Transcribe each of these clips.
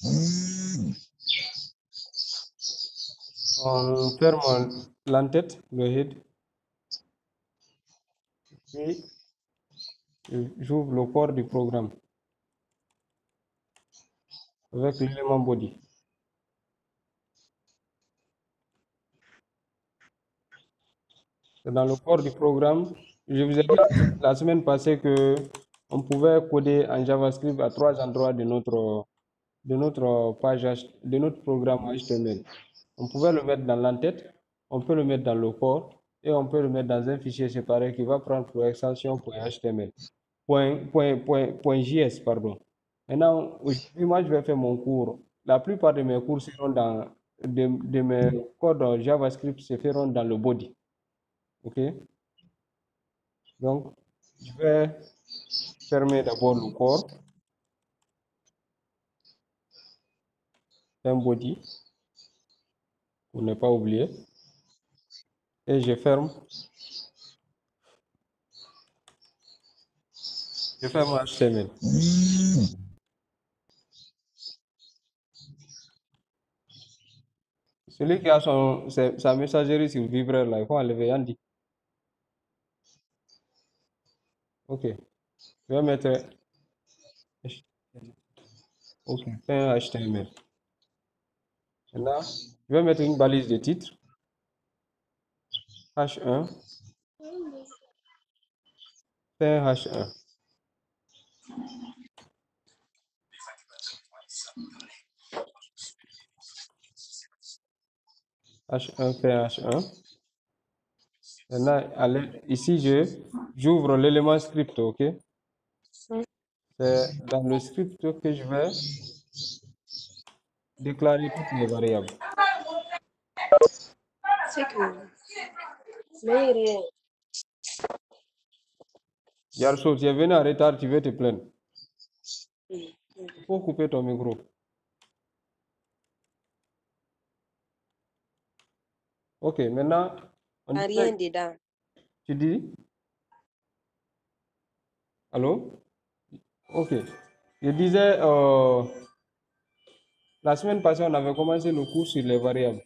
On ferme l'entête, le head, puis j'ouvre le corps du programme avec l'élément body. Dans le corps du programme, je vous ai dit la semaine passée que on pouvait coder en JavaScript à trois endroits de notre page, de notre programme HTML. On pouvait le mettre dans l'entête, on peut le mettre dans le corps et on peut le mettre dans un fichier séparé qui va prendre pour extension .html, .js, pardon. Maintenant, aujourd'hui, moi, je vais faire mon cours. La plupart de mes cours seront de mes codes JavaScript se feront dans le body. OK? Donc, je vais fermer d'abord le corps, un body, pour ne pas oublier, et je ferme HTML. Celui qui a sa messagerie sur vibreur, là, il faut enlever Andy. OK. Je vais mettre OK, un HTML. Maintenant, je vais mettre une balise de titre, H1, H1. H1, H1. Maintenant, ici, j'ouvre l'élément script, OK? C'est dans le script que je vais déclarer toutes les variables. C'est que. Mais rien. Yarso, tu es venu en retard, tu veux te plaindre. Il faut couper ton micro. OK, maintenant, on Rien disait, dedans. tu dis? Allô? OK. Je disais, la semaine passée, on avait commencé le cours sur les variables.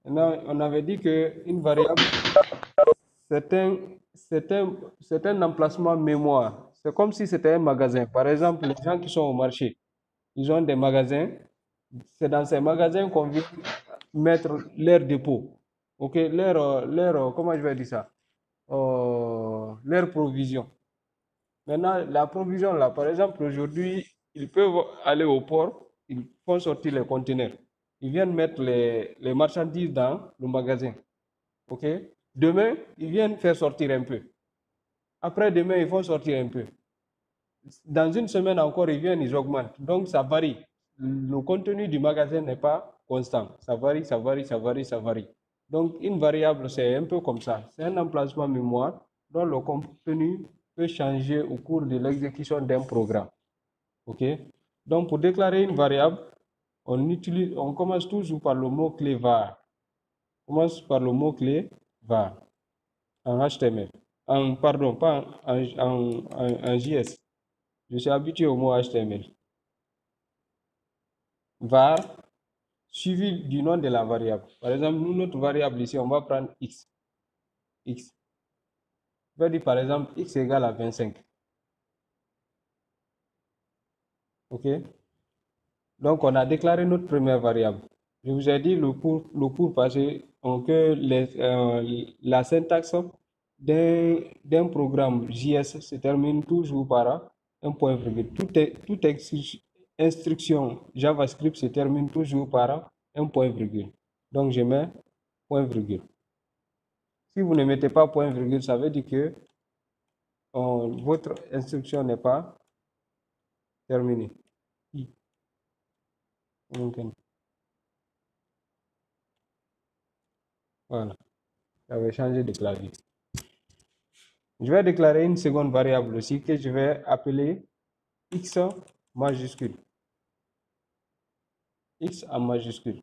Maintenant, on avait dit qu'une variable, c'est un emplacement mémoire. C'est comme si c'était un magasin. Par exemple, les gens qui sont au marché, ils ont des magasins. C'est dans ces magasins qu'on vient mettre leur dépôt. OK, comment je vais dire ça? Leur provision. Maintenant, la provision là, par exemple, aujourd'hui, ils peuvent aller au port, ils font sortir les conteneurs. Ils viennent mettre les marchandises dans le magasin. OK? Demain, ils viennent faire sortir un peu. Après demain, ils font sortir un peu. Dans une semaine encore, ils viennent, ils augmentent. Donc, ça varie. Le contenu du magasin n'est pas constant. Ça varie, ça varie, ça varie, ça varie. Donc, une variable, c'est un peu comme ça. C'est un emplacement mémoire dont le contenu peut changer au cours de l'exécution d'un programme. OK? Donc, pour déclarer une variable, on commence toujours par le mot-clé var. On commence par le mot-clé var en HTML. Pardon, pas en JS. Je suis habitué au mot HTML. Var suivi du nom de la variable. Par exemple, nous, notre variable ici, on va prendre x. X. Je vais dire par exemple x égale à 25. OK? Donc, on a déclaré notre première variable. Je vous ai dit le cours passé que la syntaxe d'un programme JS se termine toujours par un point virgule. Toute instruction JavaScript se termine toujours par un point virgule. Donc, je mets point virgule. Si vous ne mettez pas point virgule, ça veut dire que votre instruction n'est pas terminée. Voilà, j'avais changé de clavier. Je vais déclarer une seconde variable aussi que je vais appeler x majuscule. X en majuscule.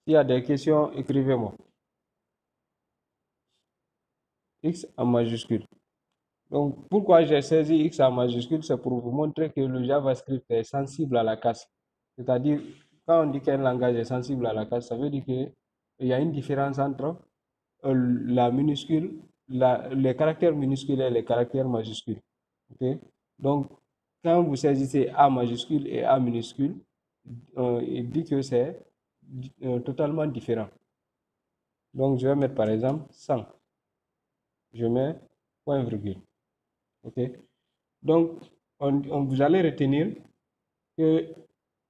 S'il y a des questions, écrivez-moi. X en majuscule. Donc, pourquoi j'ai saisi X en majuscule, c'est pour vous montrer que le JavaScript est sensible à la casse. C'est-à-dire, quand on dit qu'un langage est sensible à la casse, ça veut dire qu'il y a une différence entre la minuscule, les caractères minuscules et les caractères majuscules. Ok? Donc, quand vous saisissez A majuscule et A minuscule, il dit que c'est totalement différent. Donc, je vais mettre par exemple 100. Je mets point virgule. Ok? Donc, vous allez retenir que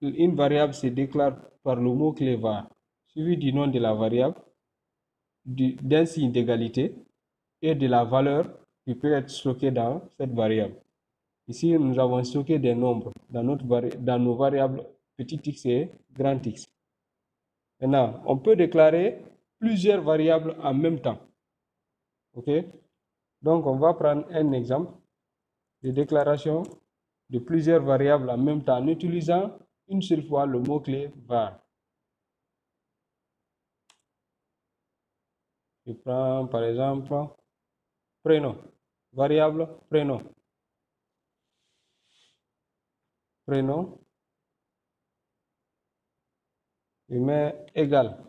une variable se déclare par le mot-clé var, suivi du nom de la variable, d'un signe d'égalité et de la valeur qui peut être stockée dans cette variable. Ici, nous avons stocké des nombres dans nos variables petit x et grand X. Maintenant, on peut déclarer plusieurs variables en même temps. OK? Donc, on va prendre un exemple de déclaration de plusieurs variables en même temps en utilisant une seule fois le mot-clé var. Je prends par exemple prénom, variable prénom. Prénom, je mets égal.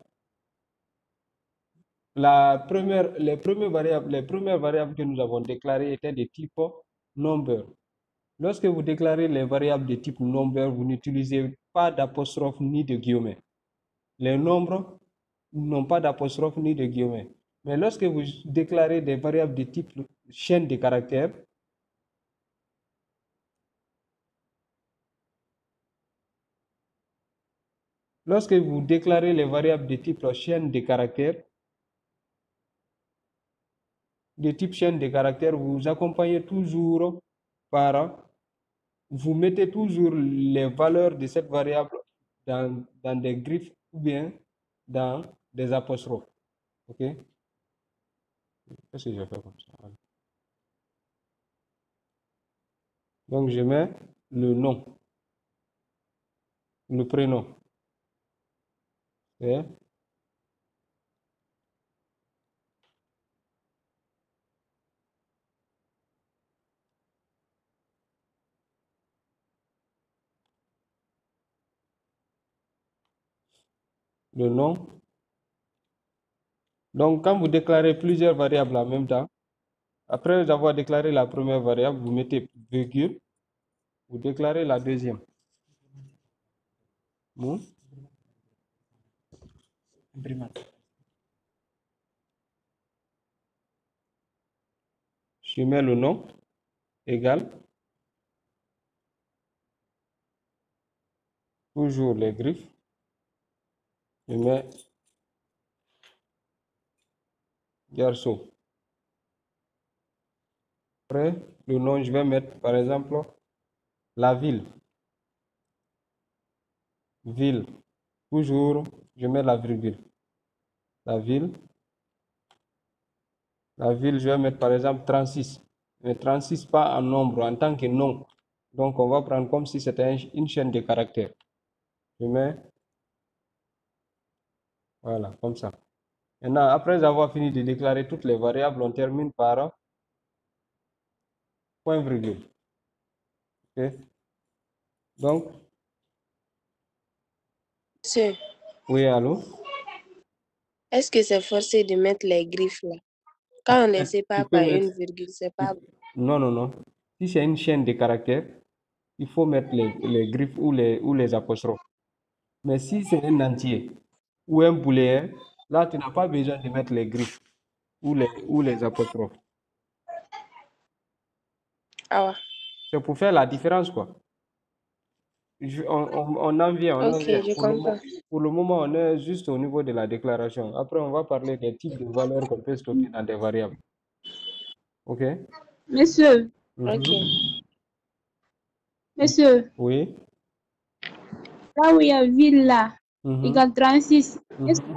Les premières variables que nous avons déclarées étaient de type number. Lorsque vous déclarez les variables de type number, vous n'utilisez pas d'apostrophe ni de guillemets. Les nombres n'ont pas d'apostrophe ni de guillemets. Mais lorsque vous déclarez des variables de type chaîne de caractères, lorsque vous déclarez les variables de type chaîne de caractères, vous accompagnez toujours par, vous mettez toujours les valeurs de cette variable dans des griffes ou bien dans des apostrophes. OK? Qu'est-ce que je fais comme ça? Donc, je mets le nom, le prénom. Et le nom. Donc, quand vous déclarez plusieurs variables en même temps, après avoir déclaré la première variable, vous mettez virgule, vous déclarez la deuxième. Bon. Je mets le nom égal, toujours les griffes. Je mets garçon. Après, le nom, je vais mettre par exemple la ville. Ville. Toujours, je mets la virgule. La ville. La ville, je vais mettre par exemple 36. Mais 36 pas en nombre, en tant que nom. Donc, on va prendre comme si c'était une chaîne de caractères. Je mets, voilà, comme ça. Maintenant, après avoir fini de déclarer toutes les variables, on termine par point virgule. OK? Donc, Monsieur, oui, allô? est-ce que c'est forcé de mettre les griffes là? Quand on ne les Tu sépare peux par mettre. une virgule, c'est pas bon. Non, non, non. Si c'est une chaîne de caractères, il faut mettre les griffes ou les apostrophes. Mais si c'est un entier ou un booléen, là, tu n'as pas besoin de mettre les griffes ou les apostrophes. Ah ouais. C'est pour faire la différence, quoi. On en vient, on en Ok, vient. je comprends. Pour le moment, on est juste au niveau de la déclaration. Après, on va parler des types de valeurs qu'on peut stocker dans des variables. OK? Monsieur, Ok. Mhm. monsieur, Oui. là où il y a ville là, Mhm. égale 36, est-ce Mhm.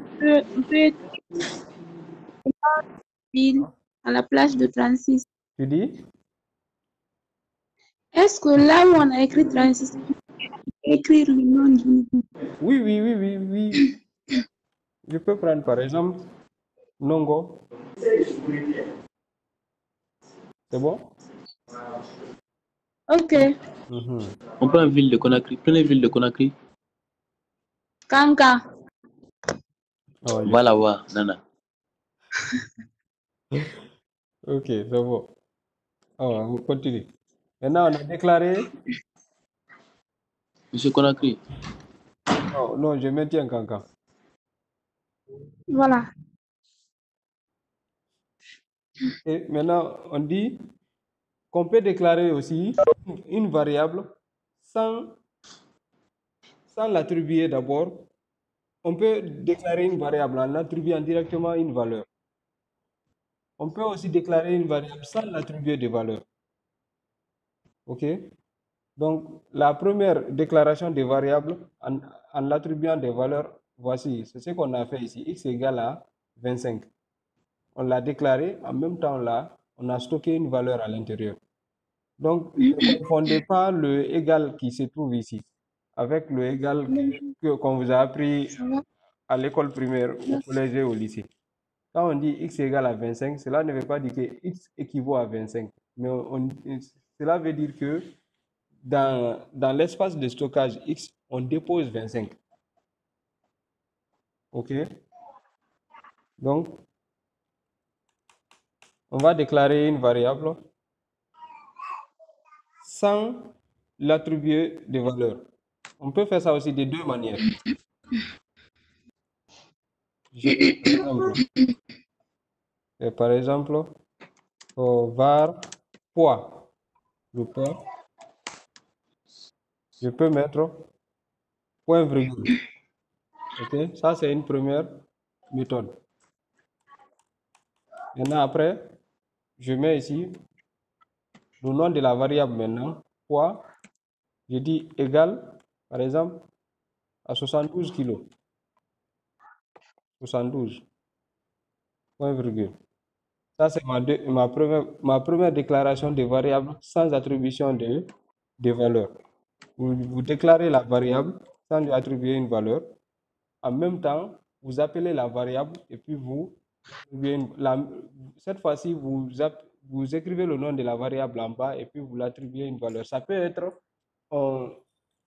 on peut écrire ville à la place de 36? Tu dis? Est-ce que là où on a écrit 36, on peut écrire le nom du ville? Oui, oui, oui, oui, oui. Je peux prendre par exemple Nongo. C'est bon? Ok. On prend une ville de Conakry. Prenez une ville de Conakry. Kanka. Oh, Va la voir, Nana. Ok, c'est bon. On continue. Maintenant, on a déclaré. Monsieur Conakry. Non, non, je maintiens Kanka. Voilà. Et maintenant, on dit qu'on peut déclarer aussi une variable sans, sans l'attribuer d'abord. On peut déclarer une variable en attribuant directement une valeur. On peut aussi déclarer une variable sans l'attribuer de valeur. OK? Donc, la première déclaration des variables en l'attribuant des valeurs, voici, c'est ce qu'on a fait ici. X égale à 25. On l'a déclaré, en même temps là, on a stocké une valeur à l'intérieur. Donc, ne confondez pas le égal qui se trouve ici avec le égal qu'on vous a appris Ça va? à l'école primaire, au collège et au lycée. Quand on dit x égale à 25, cela ne veut pas dire que x équivaut à 25. Mais cela veut dire que dans l'espace de stockage x, on dépose 25. OK? Donc, on va déclarer une variable sans l'attribuer de valeur. On peut faire ça aussi de deux manières. Par exemple, var poids. Le poids, je peux mettre point virgule. OK? Ça, c'est une première méthode. Maintenant, après, je mets ici le nom de la variable maintenant, poids. Je dis égal, par exemple, à 72 kg. 72, point virgule. Ça, c'est ma première déclaration de variable sans attribution de valeur. Vous déclarez la variable sans lui attribuer une valeur. En même temps, vous appelez la variable et puis cette fois-ci, vous écrivez le nom de la variable en bas et puis vous l'attribuez une valeur. Euh,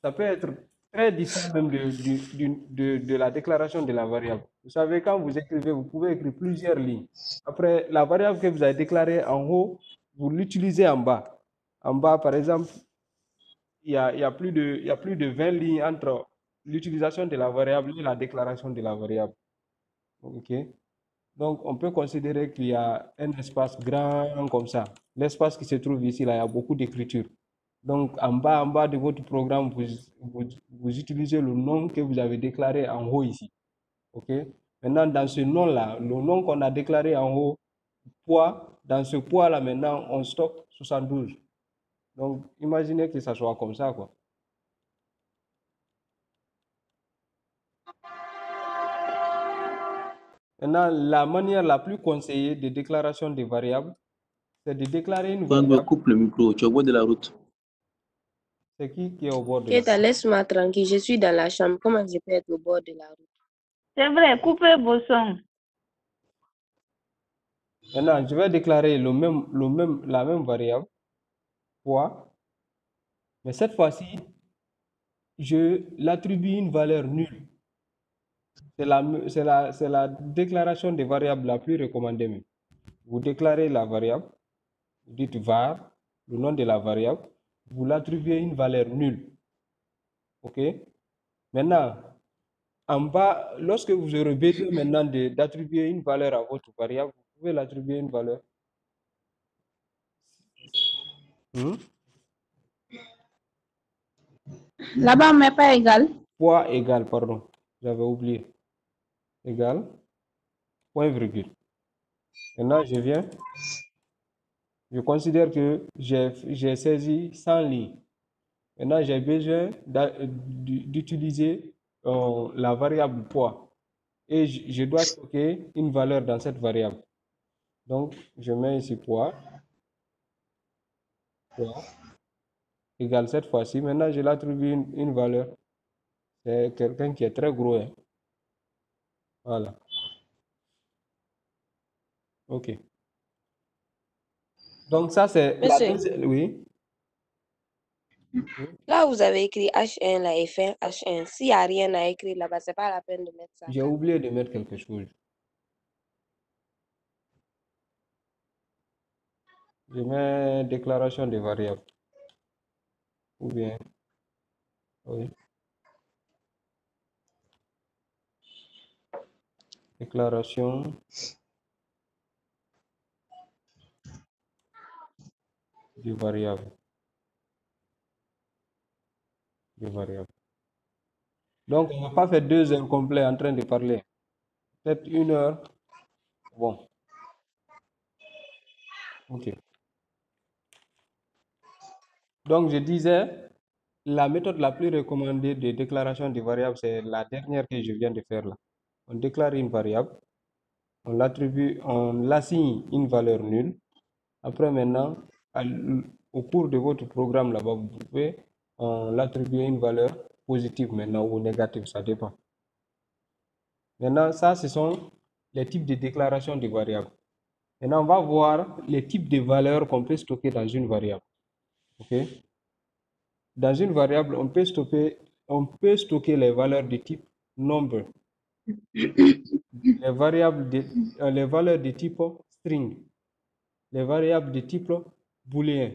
ça peut être très différent même de la déclaration de la variable. Vous savez, quand vous écrivez, vous pouvez écrire plusieurs lignes. Après, la variable que vous avez déclarée en haut, vous l'utilisez en bas. En bas, par exemple, il y a plus de 20 lignes entre l'utilisation de la variable et la déclaration de la variable. OK? Donc, on peut considérer qu'il y a un espace grand comme ça. L'espace qui se trouve ici, là, il y a beaucoup d'écriture. Donc, en bas de votre programme, vous utilisez le nom que vous avez déclaré en haut ici. OK? Maintenant, dans ce nom-là, le nom qu'on a déclaré en haut, poids, dans ce poids-là, maintenant, on stocke 72. Donc, imaginez que ça soit comme ça, quoi. Maintenant, la manière la plus conseillée de déclaration des variables, c'est de déclarer une Quand variable. coupe le micro, tu es au bord de la route. C'est qui est au bord de la Keita, route? laisse-moi tranquille. Je suis dans la chambre. Comment je peux être au bord de la route? C'est vrai, coupez vos sons. Maintenant, je vais déclarer la même variable, poids, mais cette fois-ci, je l'attribue une valeur nulle. C'est la déclaration des variables la plus recommandée même. Vous déclarez la variable, vous dites var, le nom de la variable, vous l'attribuez une valeur nulle. OK? Maintenant, en bas, lorsque vous aurez besoin maintenant d'attribuer une valeur à votre variable, vous pouvez l'attribuer une valeur. Là-bas, on met pas égal. Poids égal, pardon, j'avais oublié. Égal, point virgule. Maintenant, je considère que j'ai saisi 100 lignes. Maintenant, j'ai besoin d'utiliser la variable poids. Et je dois stocker une valeur dans cette variable. Donc, je mets ici poids égale cette fois-ci. Maintenant, je l'attribue une valeur. C'est quelqu'un qui est très gros, hein. Voilà. OK. Donc, ça, c'est la Monsieur, deuxième. Oui. Là, vous avez écrit H1 là et fin H1. S'il n'y a rien à écrire là-bas, c'est pas la peine de mettre ça. J'ai oublié de mettre quelque chose. Je mets déclaration des variables. Ou bien, oui. Déclaration des variables. Donc, on va pas faire 2 heures complètes en train de parler. Peut-être 1 heure. Bon. Ok. Donc, je disais, la méthode la plus recommandée de déclaration des variables, c'est la dernière que je viens de faire là. On déclare une variable, on l'attribue, on l'assigne une valeur nulle. Après, maintenant, au cours de votre programme là-bas, vous pouvez l'attribuer une valeur positive maintenant ou négative, ça dépend. Maintenant, ça, ce sont les types de déclaration des variables. Maintenant, on va voir les types de valeurs qu'on peut stocker dans une variable. OK? Dans une variable, on peut stocker les valeurs de type nombre, les valeurs de type string, les variables de type booléen,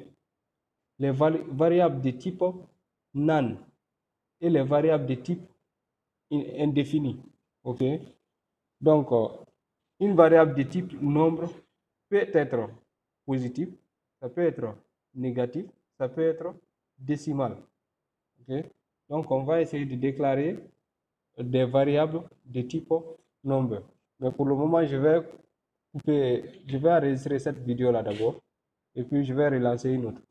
les variables de type none et les variables de type indéfini. OK? Donc, une variable de type nombre peut être positive, ça peut être négatif, ça peut être décimal. OK? Donc, on va essayer de déclarer des variables de type nombre. Mais pour le moment, je vais enregistrer cette vidéo là d'abord et puis je vais relancer une autre.